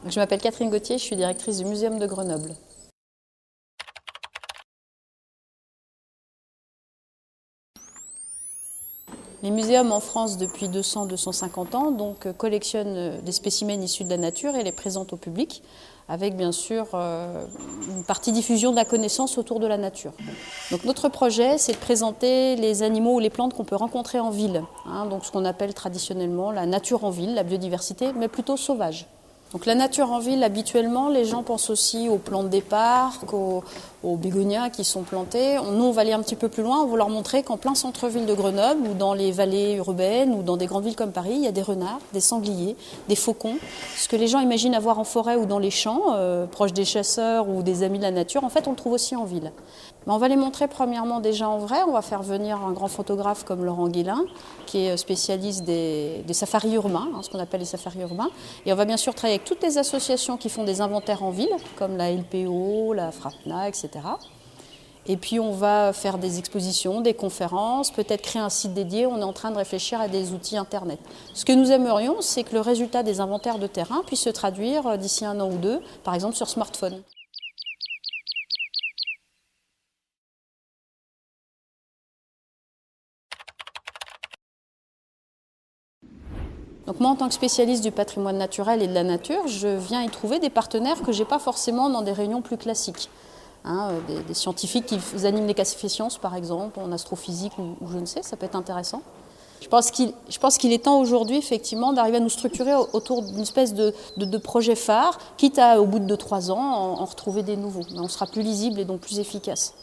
Je m'appelle Catherine Gauthier, je suis directrice du Muséum de Grenoble. Les muséums en France depuis 200-250 ans collectionnent des spécimens issus de la nature et les présentent au public, avec bien sûr une partie diffusion de la connaissance autour de la nature. Donc notre projet, c'est de présenter les animaux ou les plantes qu'on peut rencontrer en ville, donc ce qu'on appelle traditionnellement la nature en ville, la biodiversité, mais plutôt sauvage. Donc la nature en ville, habituellement, les gens pensent aussi aux plantes des parcs, aux bégonias qui sont plantés. Nous, on va aller un petit peu plus loin, on va leur montrer qu'en plein centre-ville de Grenoble, ou dans les vallées urbaines, ou dans des grandes villes comme Paris, il y a des renards, des sangliers, des faucons. Ce que les gens imaginent avoir en forêt ou dans les champs, proches des chasseurs ou des amis de la nature, en fait, on le trouve aussi en ville. Mais on va les montrer premièrement déjà en vrai. On va faire venir un grand photographe comme Laurent Guélin, qui est spécialiste des safaris urbains, ce qu'on appelle les safaris urbains. Et on va bien sûr travailler avec toutes les associations qui font des inventaires en ville, comme la LPO, la FRAPNA, etc. Et puis on va faire des expositions, des conférences, peut-être créer un site dédié. On est en train de réfléchir à des outils Internet. Ce que nous aimerions, c'est que le résultat des inventaires de terrain puisse se traduire d'ici 1 an ou 2, par exemple sur smartphone. Donc moi, en tant que spécialiste du patrimoine naturel et de la nature, je viens y trouver des partenaires que je n'ai pas forcément dans des réunions plus classiques. Des scientifiques qui animent les cafés sciences, par exemple, en astrophysique ou je ne sais, ça peut être intéressant. Je pense qu'il est temps aujourd'hui, effectivement, d'arriver à nous structurer autour d'une espèce de projet phare, quitte à, au bout de 2-3 ans, en retrouver des nouveaux. Mais on sera plus lisible et donc plus efficace.